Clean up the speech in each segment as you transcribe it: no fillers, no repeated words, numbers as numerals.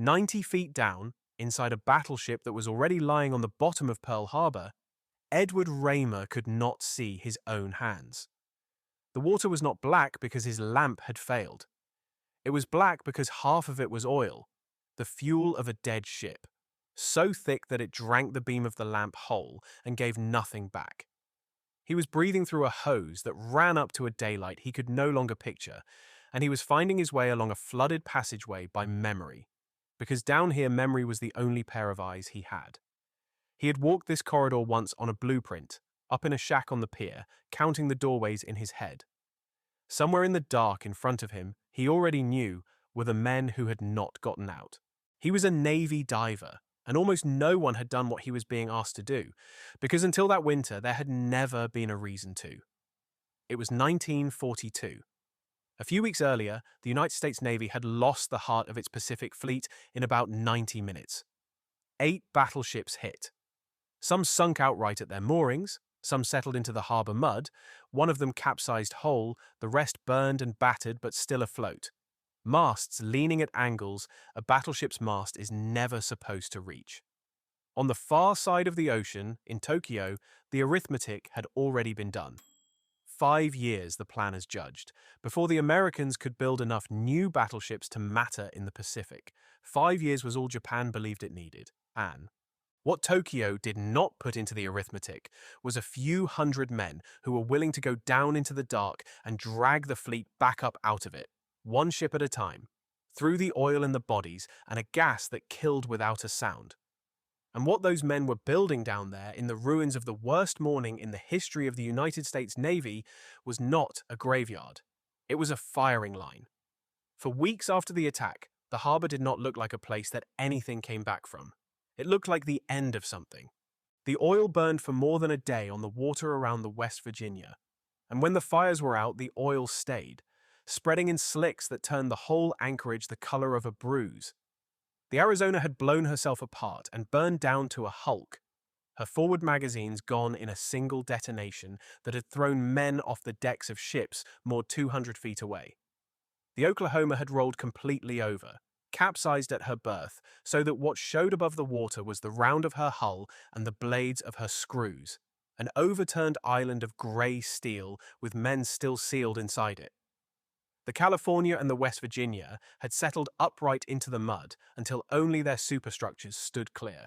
90 feet down, inside a battleship that was already lying on the bottom of Pearl Harbor, Edward Raymer could not see his own hands. The water was not black because his lamp had failed. It was black because half of it was oil, the fuel of a dead ship, so thick that it drank the beam of the lamp whole and gave nothing back. He was breathing through a hose that ran up to a daylight he could no longer picture, and he was finding his way along a flooded passageway by memory, because down here memory was the only pair of eyes he had. He had walked this corridor once on a blueprint, up in a shack on the pier, counting the doorways in his head. Somewhere in the dark in front of him, he already knew, were the men who had not gotten out. He was a Navy diver, and almost no one had done what he was being asked to do, because until that winter there had never been a reason to. It was 1942. A few weeks earlier, the United States Navy had lost the heart of its Pacific Fleet in about 90 minutes. 8 battleships hit. Some sunk outright at their moorings, some settled into the harbor mud, one of them capsized whole, the rest burned and battered but still afloat. Masts leaning at angles a battleship's mast is never supposed to reach. On the far side of the ocean, in Tokyo, the arithmetic had already been done. 5 years, the planners judged, before the Americans could build enough new battleships to matter in the Pacific. 5 years was all Japan believed it needed. And what Tokyo did not put into the arithmetic was a few hundred men who were willing to go down into the dark and drag the fleet back up out of it, one ship at a time, through the oil in the bodies and a gas that killed without a sound. And what those men were building down there in the ruins of the worst morning in the history of the United States Navy was not a graveyard. It was a firing line. For weeks after the attack, the harbor did not look like a place that anything came back from. It looked like the end of something. The oil burned for more than a day on the water around the West Virginia, and when the fires were out, the oil stayed, spreading in slicks that turned the whole anchorage the color of a bruise. The Arizona had blown herself apart and burned down to a hulk, her forward magazines gone in a single detonation that had thrown men off the decks of ships moored 200 feet away. The Oklahoma had rolled completely over, capsized at her berth, so that what showed above the water was the round of her hull and the blades of her screws, an overturned island of grey steel with men still sealed inside it. The California and the West Virginia had settled upright into the mud until only their superstructures stood clear.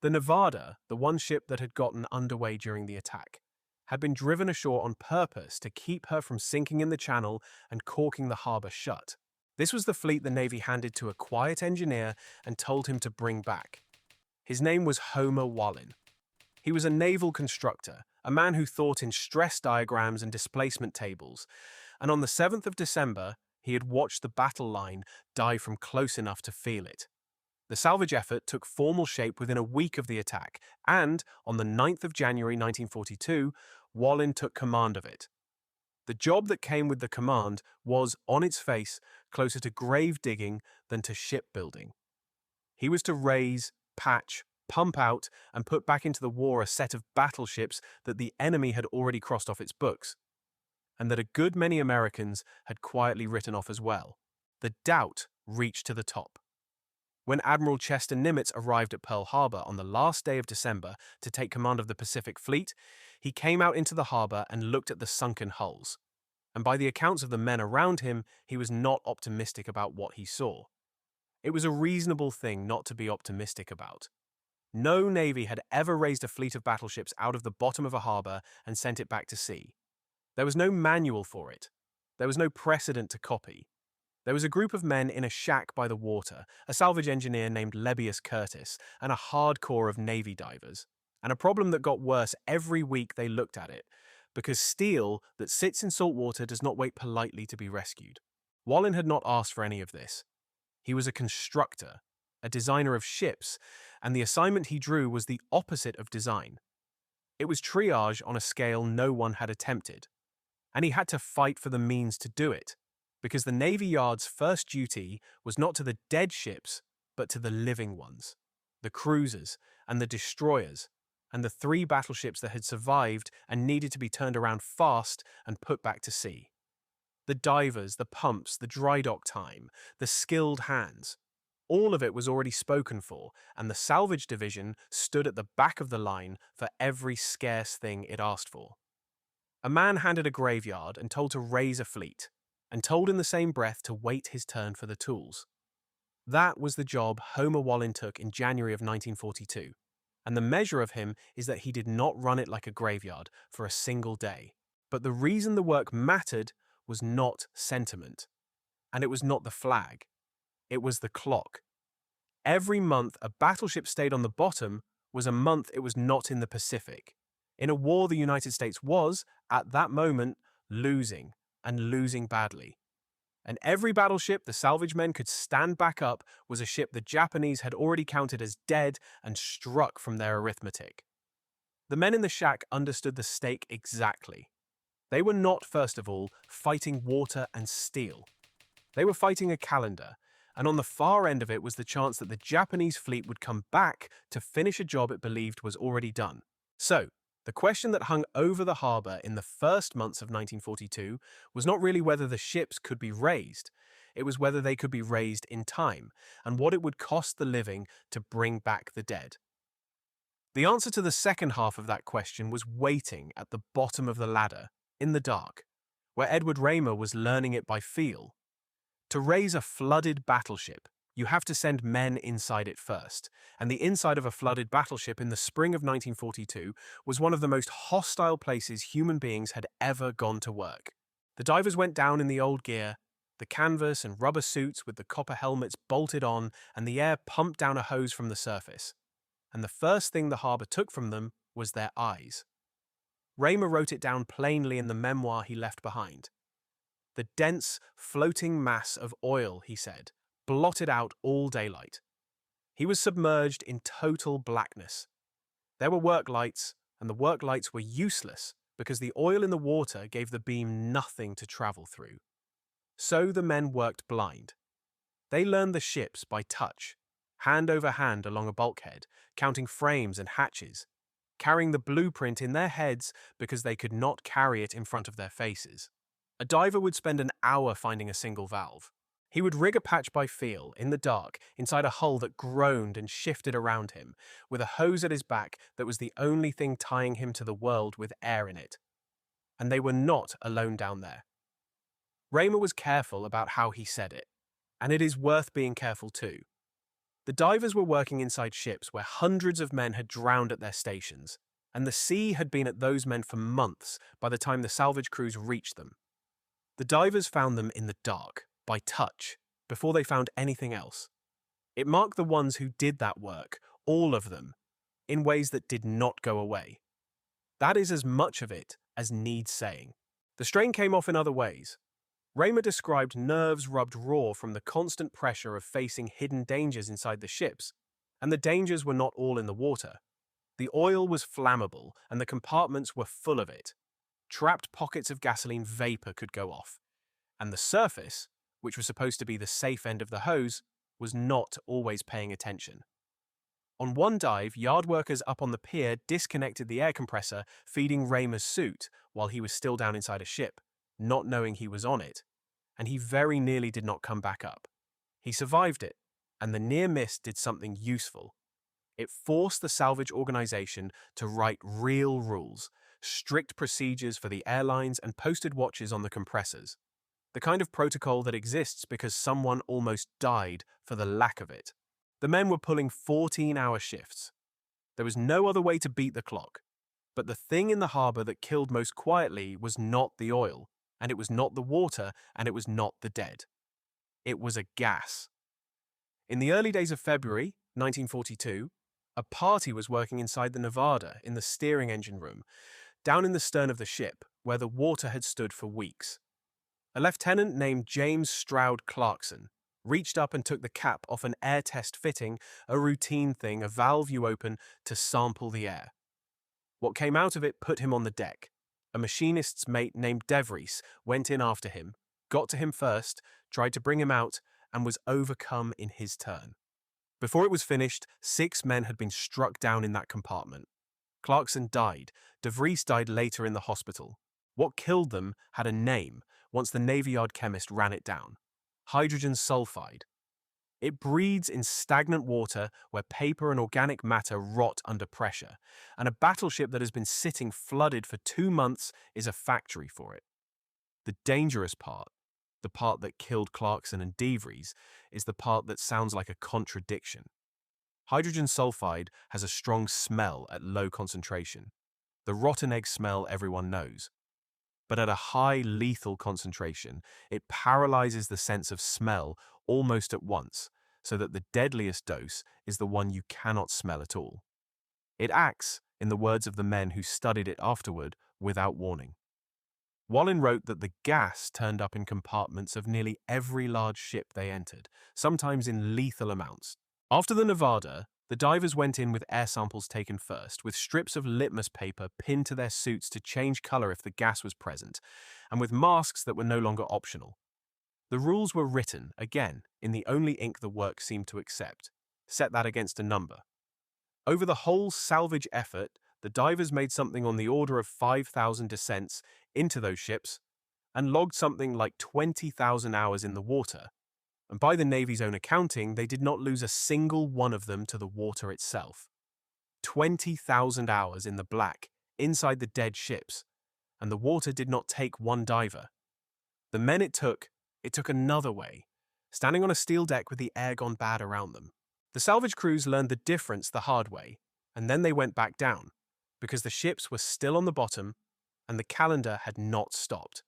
The Nevada, the one ship that had gotten underway during the attack, had been driven ashore on purpose to keep her from sinking in the channel and caulking the harbor shut. This was the fleet the Navy handed to a quiet engineer and told him to bring back. His name was Homer Wallin. He was a naval constructor, a man who thought in stress diagrams and displacement tables, and on the 7th of December, he had watched the battle line die from close enough to feel it. The salvage effort took formal shape within a week of the attack, and on the 9th of January 1942, Wallin took command of it. The job that came with the command was, on its face, closer to grave digging than to shipbuilding. He was to raise, patch, pump out, and put back into the war a set of battleships that the enemy had already crossed off its books, and that a good many Americans had quietly written off as well. The doubt reached to the top. When Admiral Chester Nimitz arrived at Pearl Harbor on the last day of December to take command of the Pacific Fleet, he came out into the harbor and looked at the sunken hulls. And by the accounts of the men around him, he was not optimistic about what he saw. It was a reasonable thing not to be optimistic about. No navy had ever raised a fleet of battleships out of the bottom of a harbor and sent it back to sea. There was no manual for it. There was no precedent to copy. There was a group of men in a shack by the water, a salvage engineer named Lebbeus Curtis, and a hardcore of Navy divers. And a problem that got worse every week they looked at it, because steel that sits in salt water does not wait politely to be rescued. Wallin had not asked for any of this. He was a constructor, a designer of ships, and the assignment he drew was the opposite of design. It was triage on a scale no one had attempted, and he had to fight for the means to do it, because the Navy Yard's first duty was not to the dead ships, but to the living ones, the cruisers and the destroyers, and the 3 battleships that had survived and needed to be turned around fast and put back to sea. The divers, the pumps, the dry dock time, the skilled hands. All of it was already spoken for, and the salvage division stood at the back of the line for every scarce thing it asked for. A man handed a graveyard and told to raise a fleet, and told in the same breath to wait his turn for the tools. That was the job Homer Wallin took in January of 1942, and the measure of him is that he did not run it like a graveyard for a single day. But the reason the work mattered was not sentiment, and it was not the flag. It was the clock. Every month a battleship stayed on the bottom was a month it was not in the Pacific. In a war the United States was, at that moment, losing, and losing badly. And every battleship the salvage men could stand back up was a ship the Japanese had already counted as dead and struck from their arithmetic. The men in the shack understood the stake exactly. They were not, first of all, fighting water and steel. They were fighting a calendar, and on the far end of it was the chance that the Japanese fleet would come back to finish a job it believed was already done. So, the question that hung over the harbour in the first months of 1942 was not really whether the ships could be raised, it was whether they could be raised in time, and what it would cost the living to bring back the dead. The answer to the second half of that question was waiting at the bottom of the ladder, in the dark, where Edward Raymer was learning it by feel. To raise a flooded battleship, you have to send men inside it first, and the inside of a flooded battleship in the spring of 1942 was one of the most hostile places human beings had ever gone to work. The divers went down in the old gear, the canvas and rubber suits with the copper helmets bolted on, and the air pumped down a hose from the surface. And the first thing the harbour took from them was their eyes. Raymer wrote it down plainly in the memoir he left behind. The dense, floating mass of oil, he said, blotted out all daylight. He was submerged in total blackness. There were work lights, and the work lights were useless because the oil in the water gave the beam nothing to travel through. So the men worked blind. They learned the ships by touch, hand over hand along a bulkhead, counting frames and hatches, carrying the blueprint in their heads because they could not carry it in front of their faces. A diver would spend an hour finding a single valve. He would rig a patch by feel, in the dark, inside a hull that groaned and shifted around him, with a hose at his back that was the only thing tying him to the world with air in it. And they were not alone down there. Raymer was careful about how he said it, and it is worth being careful too. The divers were working inside ships where hundreds of men had drowned at their stations, and the sea had been at those men for months by the time the salvage crews reached them. The divers found them in the dark, by touch, before they found anything else. It marked the ones who did that work, all of them, in ways that did not go away. That is as much of it as needs saying. The strain came off in other ways. Raymer described nerves rubbed raw from the constant pressure of facing hidden dangers inside the ships, and the dangers were not all in the water. The oil was flammable, and the compartments were full of it. Trapped pockets of gasoline vapor could go off, and the surface, which was supposed to be the safe end of the hose, was not always paying attention. On one dive, yard workers up on the pier disconnected the air compressor feeding Raymer's suit while he was still down inside a ship, not knowing he was on it, and he very nearly did not come back up. He survived it, and the near miss did something useful. It forced the salvage organization to write real rules, strict procedures for the airlines, and posted watches on the compressors. The kind of protocol that exists because someone almost died for the lack of it. The men were pulling 14-hour shifts. There was no other way to beat the clock. But the thing in the harbour that killed most quietly was not the oil, and it was not the water, and it was not the dead. It was a gas. In the early days of February 1942, a party was working inside the Nevada in the steering engine room, down in the stern of the ship, where the water had stood for weeks. A lieutenant named James Stroud Clarkson reached up and took the cap off an air test fitting, a routine thing, a valve you open to sample the air. What came out of it put him on the deck. A machinist's mate named DeVries went in after him, got to him first, tried to bring him out, and was overcome in his turn. Before it was finished, 6 men had been struck down in that compartment. Clarkson died. DeVries died later in the hospital. What killed them had a name once the Navy Yard chemist ran it down. Hydrogen sulfide. It breeds in stagnant water where paper and organic matter rot under pressure, and a battleship that has been sitting flooded for 2 months is a factory for it. The dangerous part, the part that killed Clarkson and DeVries, is the part that sounds like a contradiction. Hydrogen sulfide has a strong smell at low concentration, the rotten egg smell everyone knows. But at a high lethal concentration, it paralyzes the sense of smell almost at once, so that the deadliest dose is the one you cannot smell at all. It acts, in the words of the men who studied it afterward, without warning. Wallin wrote that the gas turned up in compartments of nearly every large ship they entered, sometimes in lethal amounts. After the Nevada, the divers went in with air samples taken first, with strips of litmus paper pinned to their suits to change color if the gas was present, and with masks that were no longer optional. The rules were written, again, in the only ink the work seemed to accept. Set that against a number. Over the whole salvage effort, the divers made something on the order of 5,000 descents into those ships and logged something like 20,000 hours in the water. And by the Navy's own accounting, they did not lose a single one of them to the water itself. 20,000 hours in the black, inside the dead ships, and the water did not take one diver. The men it took another way, standing on a steel deck with the air gone bad around them. The salvage crews learned the difference the hard way, and then they went back down, because the ships were still on the bottom, and the calendar had not stopped.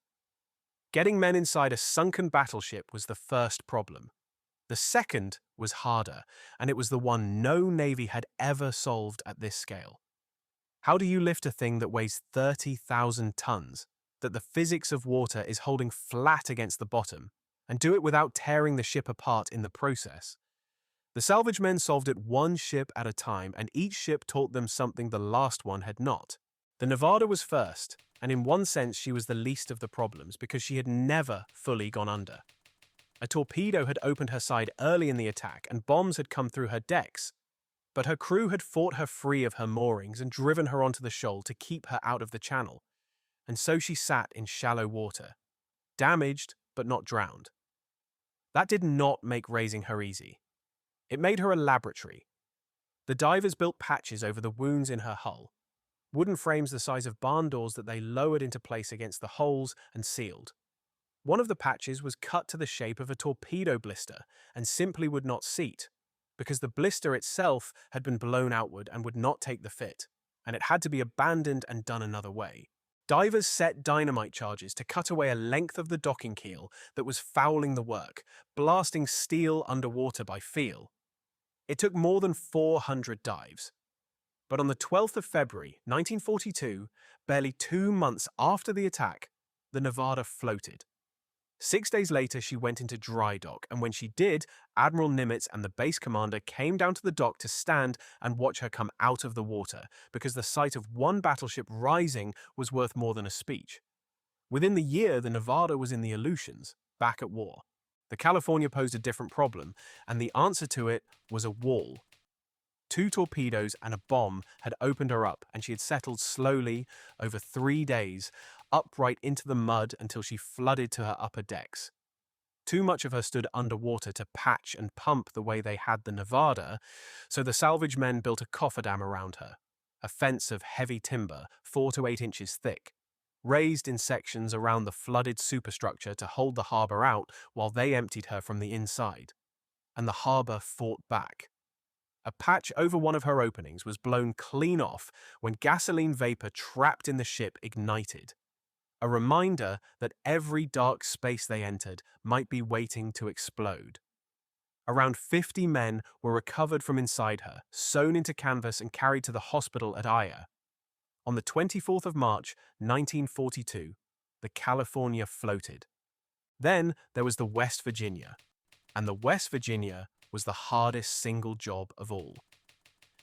Getting men inside a sunken battleship was the first problem. The second was harder, and it was the one no Navy had ever solved at this scale. How do you lift a thing that weighs 30,000 tons, that the physics of water is holding flat against the bottom, and do it without tearing the ship apart in the process? The salvage men solved it one ship at a time, and each ship taught them something the last one had not. The Nevada was first, and in one sense she was the least of the problems because she had never fully gone under. A torpedo had opened her side early in the attack, and bombs had come through her decks, but her crew had fought her free of her moorings and driven her onto the shoal to keep her out of the channel, and so she sat in shallow water, damaged but not drowned. That did not make raising her easy. It made her a laboratory. The divers built patches over the wounds in her hull, wooden frames the size of barn doors that they lowered into place against the holes and sealed. One of the patches was cut to the shape of a torpedo blister and simply would not seat, because the blister itself had been blown outward and would not take the fit, and it had to be abandoned and done another way. Divers set dynamite charges to cut away a length of the docking keel that was fouling the work, blasting steel underwater by feel. It took more than 400 dives. But on the 12th of February, 1942, barely 2 months after the attack, the Nevada floated. 6 days later, she went into dry dock, and when she did, Admiral Nimitz and the base commander came down to the dock to stand and watch her come out of the water, because the sight of one battleship rising was worth more than a speech. Within the year, the Nevada was in the Aleutians, back at war. The California posed a different problem, and the answer to it was a wall. 2 torpedoes and a bomb had opened her up, and she had settled slowly, over 3 days, upright into the mud until she flooded to her upper decks. Too much of her stood underwater to patch and pump the way they had the Nevada, so the salvage men built a cofferdam around her, a fence of heavy timber, 4 to 8 inches thick, raised in sections around the flooded superstructure to hold the harbour out while they emptied her from the inside. And the harbour fought back. A patch over one of her openings was blown clean off when gasoline vapor trapped in the ship ignited. A reminder that every dark space they entered might be waiting to explode. Around 50 men were recovered from inside her, sewn into canvas and carried to the hospital at Aya. On the 24th of March, 1942, the California floated. Then there was the West Virginia, and the West Virginia was the hardest single job of all.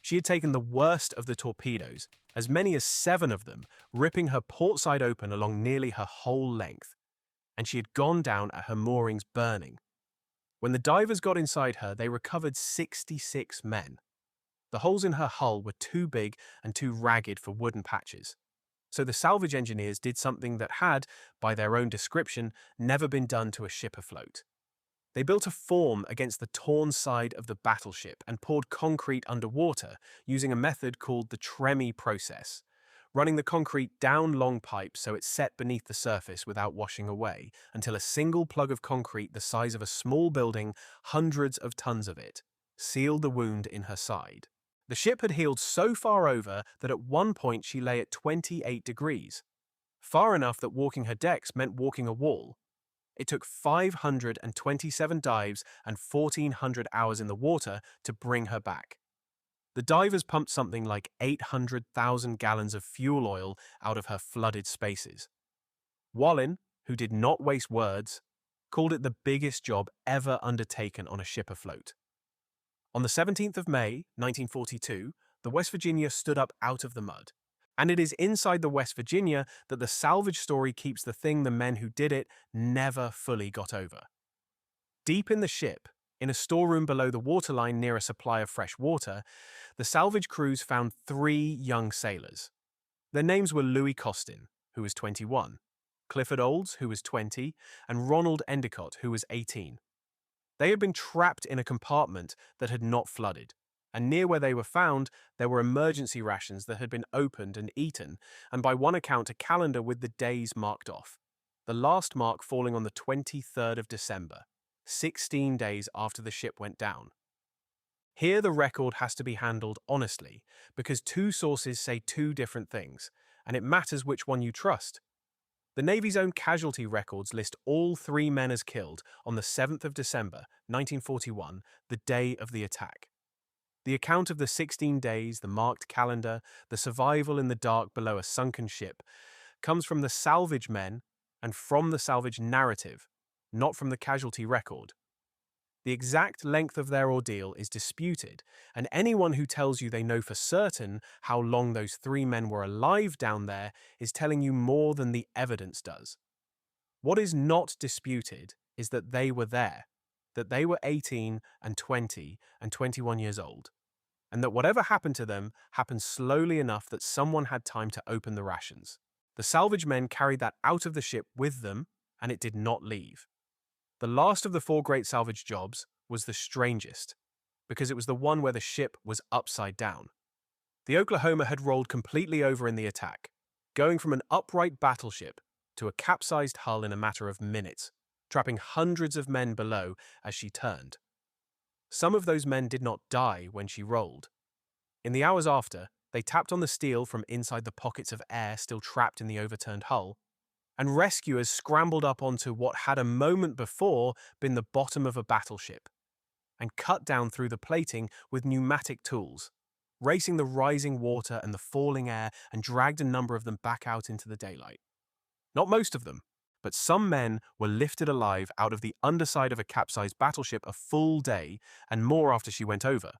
She had taken the worst of the torpedoes, as many as 7 of them, ripping her port side open along nearly her whole length, and she had gone down at her moorings burning. When the divers got inside her, they recovered 66 men. The holes in her hull were too big and too ragged for wooden patches, so the salvage engineers did something that had, by their own description, never been done to a ship afloat. They built a form against the torn side of the battleship and poured concrete underwater using a method called the Tremie process, running the concrete down long pipes so it set beneath the surface without washing away until a single plug of concrete the size of a small building, hundreds of tons of it, sealed the wound in her side. The ship had healed so far over that at one point she lay at 28 degrees, far enough that walking her decks meant walking a wall. It took 527 dives and 1,400 hours in the water to bring her back. The divers pumped something like 800,000 gallons of fuel oil out of her flooded spaces. Wallin, who did not waste words, called it the biggest job ever undertaken on a ship afloat. On the 17th of May, 1942, the West Virginia stood up out of the mud. And it is inside the West Virginia that the salvage story keeps the thing the men who did it never fully got over. Deep in the ship, in a storeroom below the waterline near a supply of fresh water, the salvage crews found 3 young sailors. Their names were Louis Costin, who was 21, Clifford Olds, who was 20, and Ronald Endicott, who was 18. They had been trapped in a compartment that had not flooded, and near where they were found, there were emergency rations that had been opened and eaten, and by one account a calendar with the days marked off, the last mark falling on the 23rd of December, 16 days after the ship went down. Here the record has to be handled honestly, because 2 sources say 2 different things, and it matters which one you trust. The Navy's own casualty records list all 3 men as killed on the 7th of December, 1941, the day of the attack. The account of the 16 days, the marked calendar, the survival in the dark below a sunken ship, comes from the salvage men and from the salvage narrative, not from the casualty record. The exact length of their ordeal is disputed, and anyone who tells you they know for certain how long those 3 men were alive down there is telling you more than the evidence does. What is not disputed is that they were there, that they were 18 and 20 and 21 years old, and that whatever happened to them happened slowly enough that someone had time to open the rations. The salvage men carried that out of the ship with them, and it did not leave. The last of the 4 great salvage jobs was the strangest, because it was the one where the ship was upside down. The Oklahoma had rolled completely over in the attack, going from an upright battleship to a capsized hull in a matter of minutes, trapping hundreds of men below as she turned. Some of those men did not die when she rolled. In the hours after, they tapped on the steel from inside the pockets of air still trapped in the overturned hull, and rescuers scrambled up onto what had a moment before been the bottom of a battleship, and cut down through the plating with pneumatic tools, racing the rising water and the falling air, and dragged a number of them back out into the daylight. Not most of them, but some men were lifted alive out of the underside of a capsized battleship a full day and more after she went over,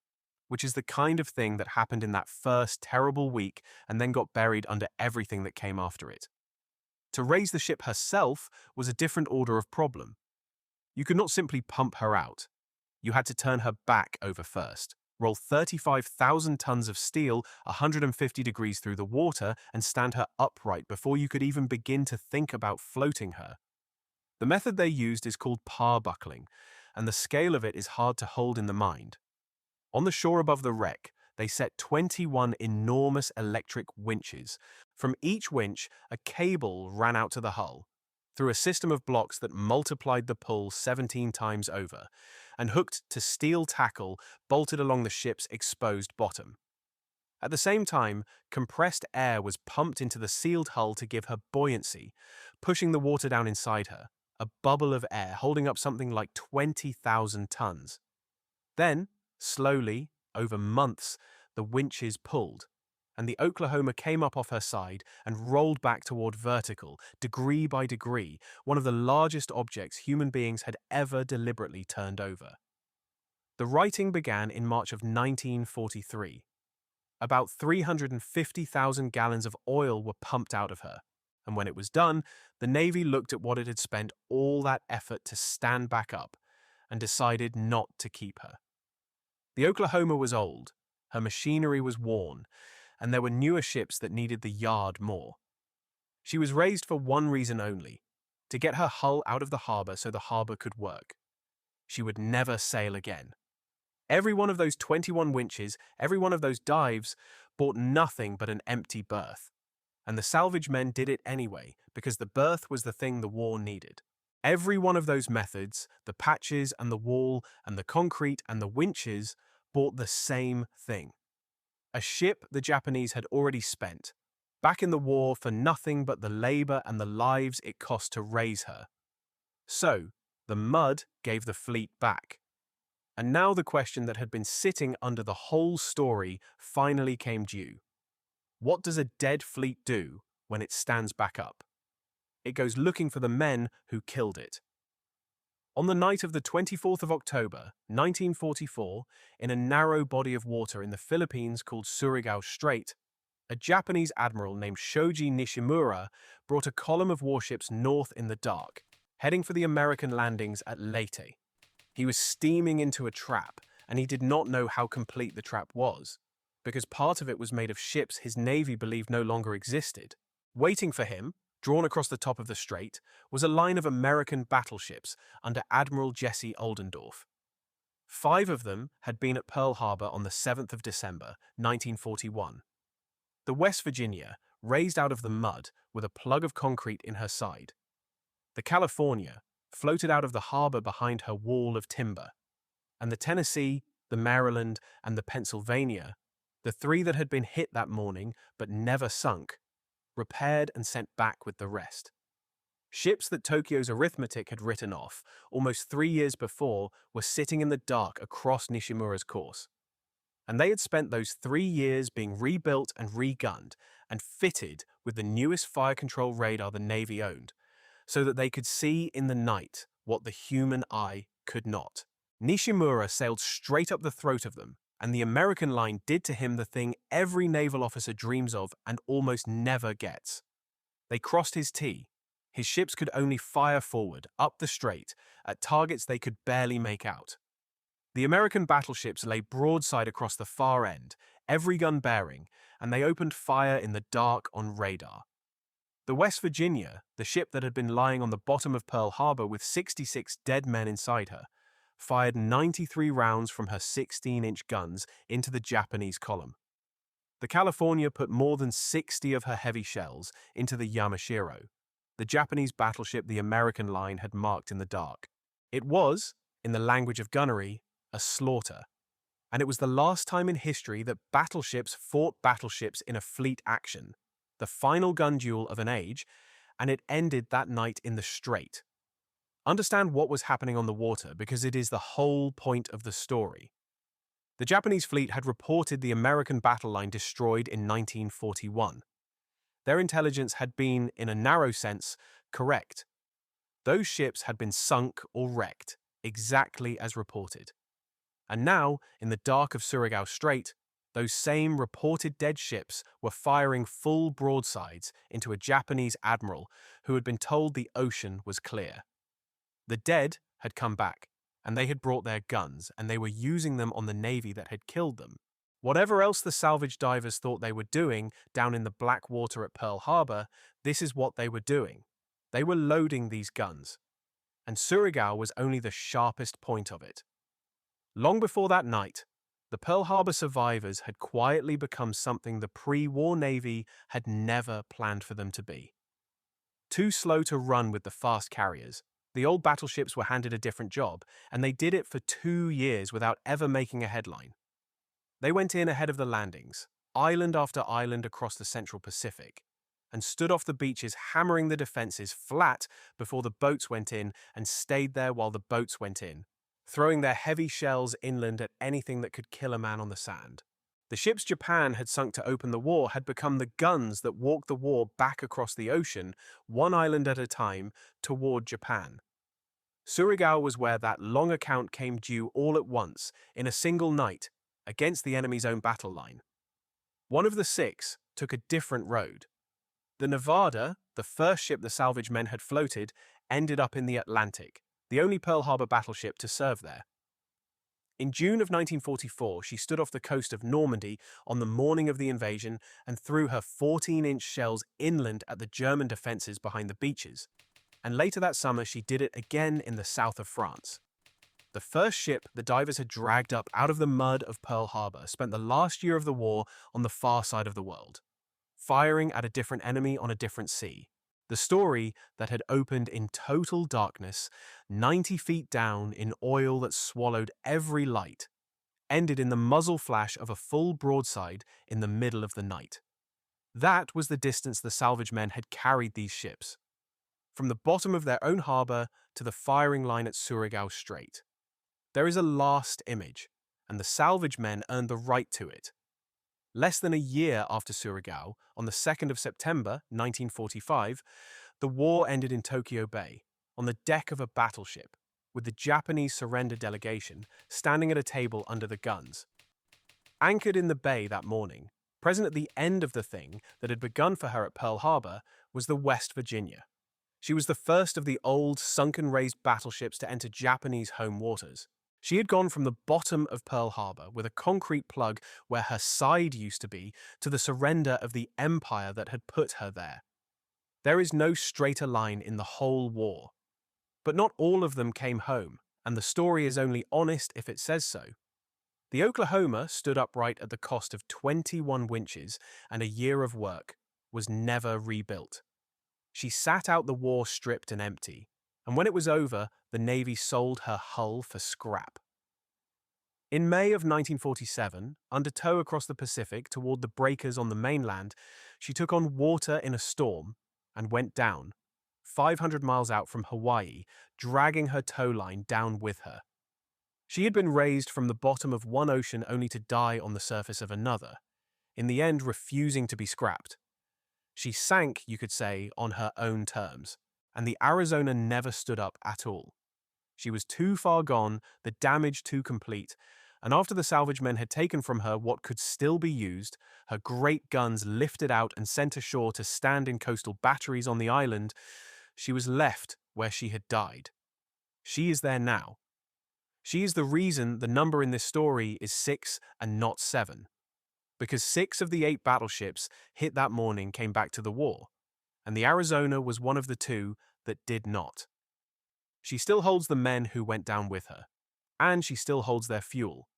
which is the kind of thing that happened in that first terrible week and then got buried under everything that came after it. To raise the ship herself was a different order of problem. You could not simply pump her out. You had to turn her back over first, roll 35,000 tons of steel 150 degrees through the water, and stand her upright before you could even begin to think about floating her. The method they used is called parbuckling, and the scale of it is hard to hold in the mind. On the shore above the wreck, they set 21 enormous electric winches. From each winch, a cable ran out to the hull, through a system of blocks that multiplied the pull 17 times over, and hooked to steel tackle bolted along the ship's exposed bottom. At the same time, compressed air was pumped into the sealed hull to give her buoyancy, pushing the water down inside her, a bubble of air holding up something like 20,000 tons. Then, slowly, over months, the winches pulled, and the Oklahoma came up off her side and rolled back toward vertical, degree by degree, one of the largest objects human beings had ever deliberately turned over. The writing began in March of 1943. About 350,000 gallons of oil were pumped out of her, and when it was done, the Navy looked at what it had spent all that effort to stand back up and decided not to keep her. The Oklahoma was old, her machinery was worn, and there were newer ships that needed the yard more. She was raised for one reason only, to get her hull out of the harbor so the harbor could work. she would never sail again. Every one of those 21 winches, every one of those dives, brought nothing but an empty berth. And the salvage men did it anyway, because the berth was the thing the war needed. Every one of those methods, the patches and the wall and the concrete and the winches, brought the same thing. A ship the Japanese had already spent, back in the war for nothing but the labor and the lives it cost to raise her. So, the mud gave the fleet back. And now the question that had been sitting under the whole story finally came due. What does a dead fleet do when it stands back up? It goes looking for the men who killed it. On the night of the 24th of October, 1944, in a narrow body of water in the Philippines called Surigao Strait, a Japanese admiral named Shoji Nishimura brought a column of warships north in the dark, heading for the American landings at Leyte. He was steaming into a trap, and he did not know how complete the trap was, because part of it was made of ships his navy believed no longer existed. Waiting for him, drawn across the top of the strait, was a line of American battleships under Admiral Jesse Oldendorf. 5 of them had been at Pearl Harbor on the 7th of December, 1941. The West Virginia raised out of the mud with a plug of concrete in her side. The California floated out of the harbor behind her wall of timber. And the Tennessee, the Maryland, and the Pennsylvania, the 3 that had been hit that morning but never sunk, repaired and sent back with the rest. Ships that Tokyo's arithmetic had written off almost 3 years before were sitting in the dark across Nishimura's course. And they had spent those 3 years being rebuilt and regunned and fitted with the newest fire control radar the Navy owned, so that they could see in the night what the human eye could not. Nishimura sailed straight up the throat of them, and the American line did to him the thing every naval officer dreams of and almost never gets. They crossed his T. His ships could only fire forward, up the strait, at targets they could barely make out. The American battleships lay broadside across the far end, every gun bearing, and they opened fire in the dark on radar. The West Virginia, the ship that had been lying on the bottom of Pearl Harbor with 66 dead men inside her, fired 93 rounds from her 16-inch guns into the Japanese column. The California put more than 60 of her heavy shells into the Yamashiro, the Japanese battleship the American line had marked in the dark. It was, in the language of gunnery, a slaughter, and it was the last time in history that battleships fought battleships in a fleet action, the final gun duel of an age, and it ended that night in the strait. Understand what was happening on the water because it is the whole point of the story. The Japanese fleet had reported the American battle line destroyed in 1941. Their intelligence had been, in a narrow sense, correct. Those ships had been sunk or wrecked, exactly as reported. And now, in the dark of Surigao Strait, those same reported dead ships were firing full broadsides into a Japanese admiral who had been told the ocean was clear. The dead had come back, and they had brought their guns, and they were using them on the Navy that had killed them. Whatever else the salvage divers thought they were doing down in the black water at Pearl Harbor, this is what they were doing. They were loading these guns, and Surigao was only the sharpest point of it. Long before that night, the Pearl Harbor survivors had quietly become something the pre-war Navy had never planned for them to be. Too slow to run with the fast carriers, the old battleships were handed a different job, and they did it for 2 years without ever making a headline. They went in ahead of the landings, island after island across the Central Pacific, and stood off the beaches hammering the defenses flat before the boats went in and stayed there while the boats went in, throwing their heavy shells inland at anything that could kill a man on the sand. The ships Japan had sunk to open the war had become the guns that walked the war back across the ocean, one island at a time, toward Japan. Surigao was where that long account came due all at once, in a single night, against the enemy's own battle line. One of the 6 took a different road. The Nevada, the first ship the salvage men had floated, ended up in the Atlantic, the only Pearl Harbor battleship to serve there. In June of 1944, she stood off the coast of Normandy on the morning of the invasion and threw her 14-inch shells inland at the German defenses behind the beaches. And later that summer, she did it again in the south of France. The first ship the divers had dragged up out of the mud of Pearl Harbor spent the last year of the war on the far side of the world, firing at a different enemy on a different sea. The story that had opened in total darkness, 90 feet down in oil that swallowed every light, ended in the muzzle flash of a full broadside in the middle of the night. That was the distance the salvage men had carried these ships, from the bottom of their own harbor to the firing line at Surigao Strait. There is a last image, and the salvage men earned the right to it. Less than a year after Surigao, on the 2nd of September 1945, the war ended in Tokyo Bay, on the deck of a battleship, with the Japanese surrender delegation standing at a table under the guns. Anchored in the bay that morning, present at the end of the thing that had begun for her at Pearl Harbor, was the West Virginia. She was the first of the old, sunken-raised battleships to enter Japanese home waters. She had gone from the bottom of Pearl Harbor with a concrete plug where her side used to be to the surrender of the empire that had put her there. There is no straighter line in the whole war. But not all of them came home, and the story is only honest if it says so. The Oklahoma stood upright at the cost of 21 winches and a year of work, was never rebuilt. She sat out the war stripped and empty, and when it was over, the Navy sold her hull for scrap. In May of 1947, under tow across the Pacific toward the breakers on the mainland, she took on water in a storm and went down, 500 miles out from Hawaii, dragging her tow line down with her. She had been raised from the bottom of one ocean only to die on the surface of another, in the end refusing to be scrapped. She sank, you could say, on her own terms, and the Arizona never stood up at all. She was too far gone, the damage too complete, and after the salvage men had taken from her what could still be used, her great guns lifted out and sent ashore to stand in coastal batteries on the island, she was left where she had died. She is there now. She is the reason the number in this story is 6 and not 7. Because 6 of the 8 battleships hit that morning came back to the war, and the Arizona was one of the 2 that did not. She still holds the men who went down with her, and she still holds their fuel.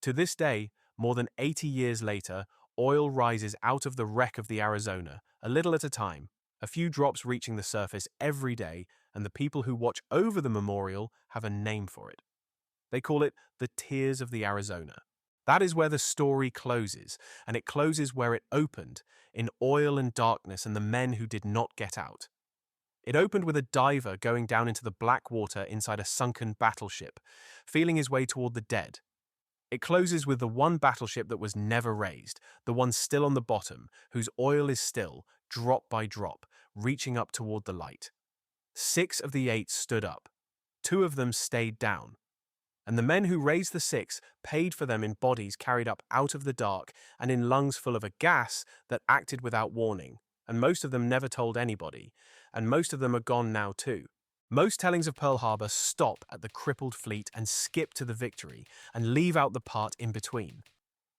To this day, more than 80 years later, oil rises out of the wreck of the Arizona, a little at a time, a few drops reaching the surface every day, and the people who watch over the memorial have a name for it. They call it the Tears of the Arizona. That is where the story closes, and it closes where it opened, in oil and darkness and the men who did not get out. It opened with a diver going down into the black water inside a sunken battleship, feeling his way toward the dead. It closes with the one battleship that was never raised, the one still on the bottom, whose oil is still, drop by drop, reaching up toward the light. 6 of the 8 stood up. 2 of them stayed down. And the men who raised the 6 paid for them in bodies carried up out of the dark and in lungs full of a gas that acted without warning, and most of them never told anybody, and most of them are gone now too. Most tellings of Pearl Harbor stop at the crippled fleet and skip to the victory and leave out the part in between.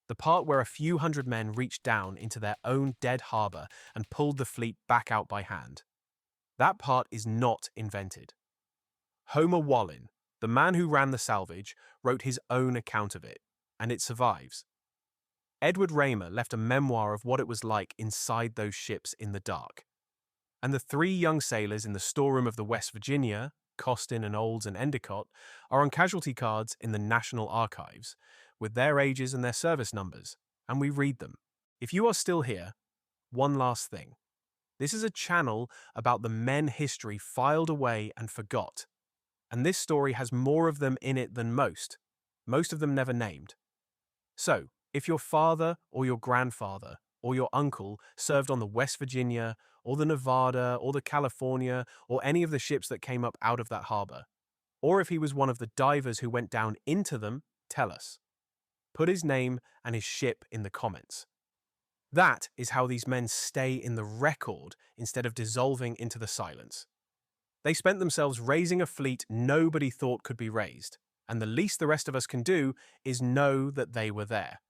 The part where a few hundred men reached down into their own dead harbor and pulled the fleet back out by hand. That part is not invented. Homer Wallin, the man who ran the salvage, wrote his own account of it, and it survives. Edward Raymer left a memoir of what it was like inside those ships in the dark. And the 3 young sailors in the storeroom of the West Virginia, Costin and Olds and Endicott, are on casualty cards in the National Archives, with their ages and their service numbers, and we read them. If you are still here, one last thing. This is a channel about the men history filed away and forgot. And this story has more of them in it than most of them never named. So, if your father or your grandfather or your uncle served on the West Virginia or the Nevada or the California or any of the ships that came up out of that harbor, or if he was one of the divers who went down into them, tell us. Put his name and his ship in the comments. That is how these men stay in the record instead of dissolving into the silence. They spent themselves raising a fleet nobody thought could be raised, and the least the rest of us can do is know that they were there.